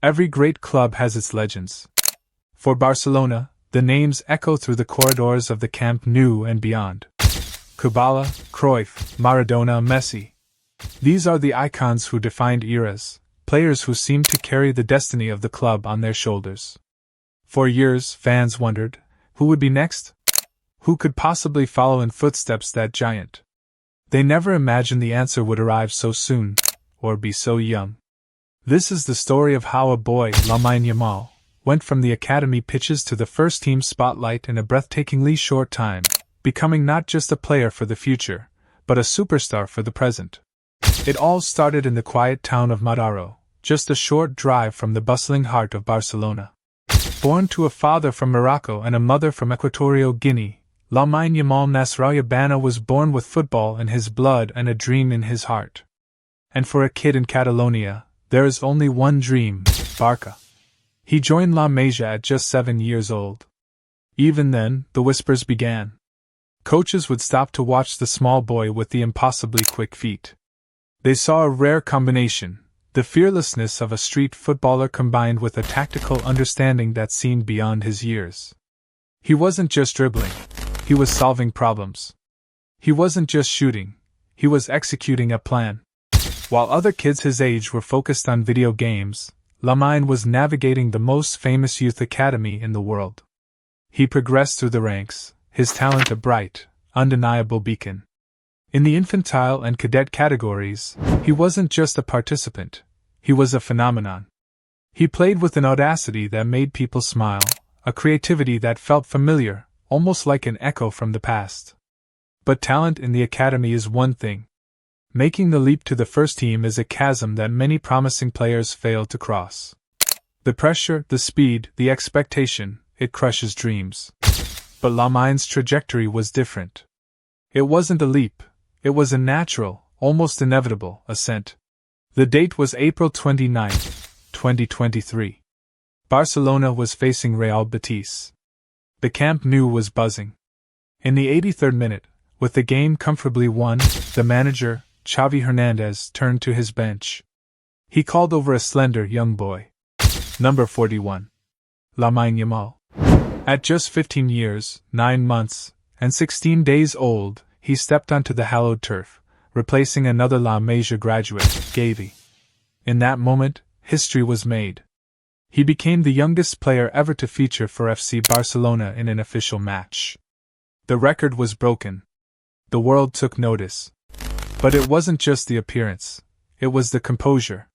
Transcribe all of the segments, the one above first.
Every great club has its legends. For Barcelona, the names echo through the corridors of the Camp Nou and beyond. Kubala, Cruyff, Maradona, Messi. These are the icons who defined eras, players who seemed to carry the destiny of the club on their shoulders. For years, fans wondered, who would be next? Who could possibly follow in footsteps that giant? They never imagined the answer would arrive so soon, or be so young. This is the story of how a boy, Lamine Yamal, went from the academy pitches to the first-team spotlight in a breathtakingly short time, becoming not just a player for the future, but a superstar for the present. It all started in the quiet town of Mataró, just a short drive from the bustling heart of Barcelona. Born to a father from Morocco and a mother from Equatorial Guinea, Lamine Yamal Nasrallah was born with football in his blood and a dream in his heart. And for a kid in Catalonia, there is only one dream: Barça. He joined La Masia at just 7 years old. Even then, the whispers began. Coaches would stop to watch the small boy with the impossibly quick feet. They saw a rare combination: the fearlessness of a street footballer combined with a tactical understanding that seemed beyond his years. He wasn't just dribbling, he was solving problems. He wasn't just shooting, he was executing a plan. While other kids his age were focused on video games, Lamine was navigating the most famous youth academy in the world. He progressed through the ranks, his talent a bright, undeniable beacon. In the infantile and cadet categories, he wasn't just a participant, he was a phenomenon. He played with an audacity that made people smile, a creativity that felt familiar, almost like an echo from the past. But talent in the academy is one thing. Making the leap to the first team is a chasm that many promising players fail to cross. The pressure, the speed, the expectation, it crushes dreams. But Lamine's trajectory was different. It wasn't a leap, it was a natural, almost inevitable, ascent. The date was April 29, 2023. Barcelona was facing Real Betis. The Camp Nou was buzzing. In the 83rd minute, with the game comfortably won, the manager, Xavi Hernandez, turned to his bench. He called over a slender young boy. Number 41. Lamine Yamal. At just 15 years, 9 months, and 16 days old, he stepped onto the hallowed turf, replacing another La Masia graduate, Gavi. In that moment, history was made. He became the youngest player ever to feature for FC Barcelona in an official match. The record was broken. The world took notice. But it wasn't just the appearance, it was the composure.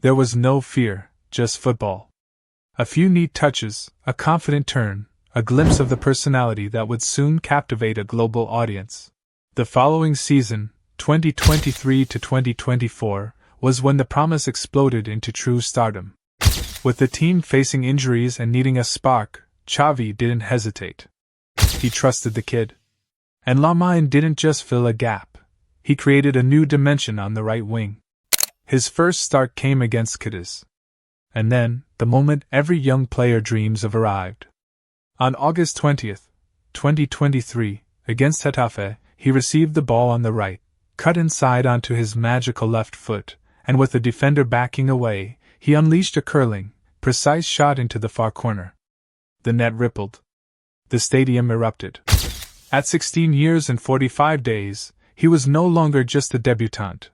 There was no fear, just football. A few neat touches, a confident turn, a glimpse of the personality that would soon captivate a global audience. The following season, 2023 to 2024, was when the promise exploded into true stardom. With the team facing injuries and needing a spark, Xavi didn't hesitate. He trusted the kid. And Lamine didn't just fill a gap. He created a new dimension on the right wing. His first start came against Cadiz. And then, the moment every young player dreams of arrived. On August 20th, 2023, against Getafe, he received the ball on the right, cut inside onto his magical left foot, and with the defender backing away, he unleashed a curling, precise shot into the far corner. The net rippled. The stadium erupted. At 16 years and 45 days, he was no longer just a debutant.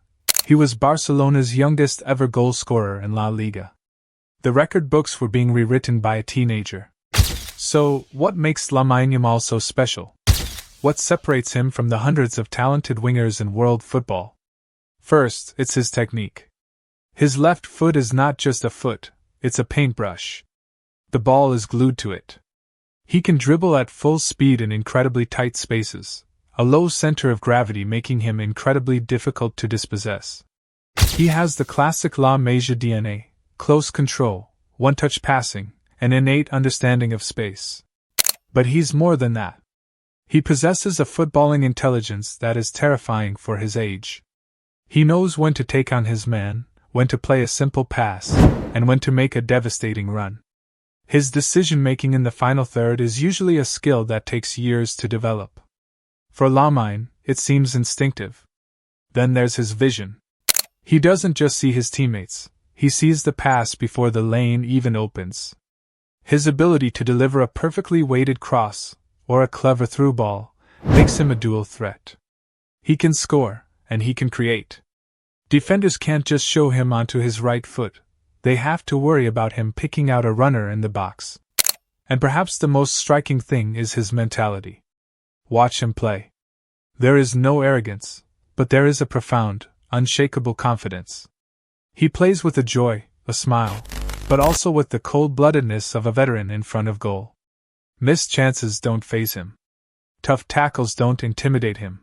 He was Barcelona's youngest ever goal scorer in La Liga. The record books were being rewritten by a teenager. So, what makes Lamine Yamal so special? What separates him from the hundreds of talented wingers in world football? First, it's his technique. His left foot is not just a foot, it's a paintbrush. The ball is glued to it. He can dribble at full speed in incredibly tight spaces, a low center of gravity making him incredibly difficult to dispossess. He has the classic La Masia DNA, close control, one-touch passing, an innate understanding of space. But he's more than that. He possesses a footballing intelligence that is terrifying for his age. He knows when to take on his man, when to play a simple pass, and when to make a devastating run. His decision-making in the final third is usually a skill that takes years to develop. For Lamine, it seems instinctive. Then there's his vision. He doesn't just see his teammates, he sees the pass before the lane even opens. His ability to deliver a perfectly weighted cross, or a clever through ball, makes him a dual threat. He can score, and he can create. Defenders can't just show him onto his right foot, they have to worry about him picking out a runner in the box. And perhaps the most striking thing is his mentality. Watch him play. There is no arrogance, but there is a profound, unshakable confidence. He plays with a joy, a smile, but also with the cold-bloodedness of a veteran in front of goal. Missed chances don't faze him. Tough tackles don't intimidate him.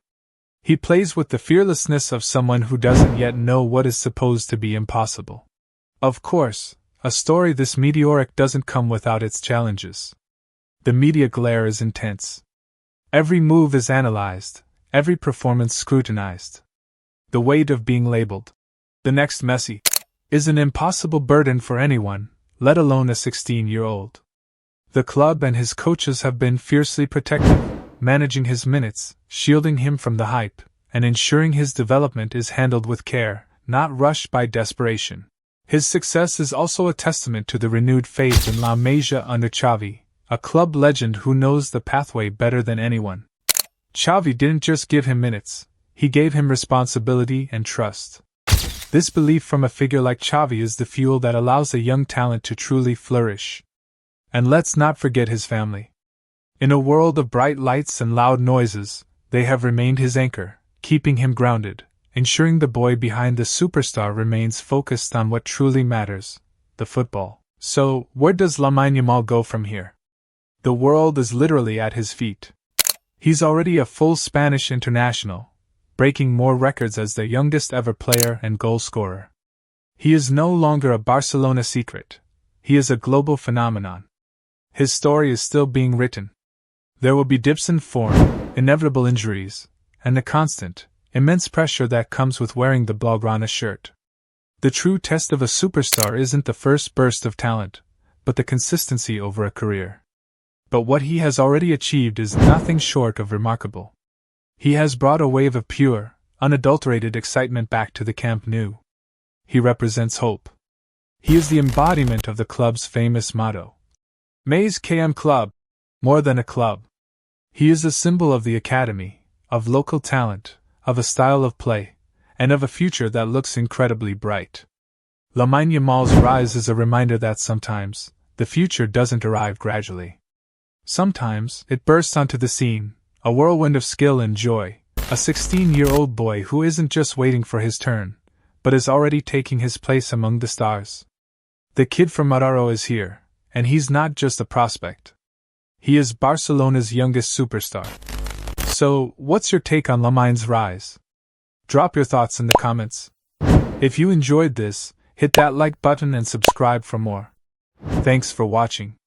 He plays with the fearlessness of someone who doesn't yet know what is supposed to be impossible. Of course, a story this meteoric doesn't come without its challenges. The media glare is intense. Every move is analyzed, every performance scrutinized. The weight of being labeled the next Messi is an impossible burden for anyone, let alone a 16-year-old. The club and his coaches have been fiercely protective, managing his minutes, shielding him from the hype, and ensuring his development is handled with care, not rushed by desperation. His success is also a testament to the renewed faith in La Masia under Xavi, a club legend who knows the pathway better than anyone. Xavi didn't just give him minutes, he gave him responsibility and trust. This belief from a figure like Xavi is the fuel that allows a young talent to truly flourish. And let's not forget his family. In a world of bright lights and loud noises, they have remained his anchor, keeping him grounded, ensuring the boy behind the superstar remains focused on what truly matters, the football. So, where does Lamine Yamal go from here? The world is literally at his feet. He's already a full Spanish international, breaking more records as the youngest ever player and goal scorer. He is no longer a Barcelona secret, he is a global phenomenon. His story is still being written. There will be dips in form, inevitable injuries, and the constant, immense pressure that comes with wearing the Blaugrana shirt. The true test of a superstar isn't the first burst of talent, but the consistency over a career. But what he has already achieved is nothing short of remarkable. He has brought a wave of pure, unadulterated excitement back to the Camp Nou. He represents hope. He is the embodiment of the club's famous motto. Mais qu'un club, more than a club. He is a symbol of the academy, of local talent, of a style of play, and of a future that looks incredibly bright. Lamine Yamal's rise is a reminder that sometimes, the future doesn't arrive gradually. Sometimes, it bursts onto the scene, a whirlwind of skill and joy, a 16-year-old boy who isn't just waiting for his turn, but is already taking his place among the stars. The kid from Mataró is here, and he's not just a prospect. He is Barcelona's youngest superstar. So, what's your take on Lamine's rise? Drop your thoughts in the comments. If you enjoyed this, hit that like button and subscribe for more. Thanks for watching.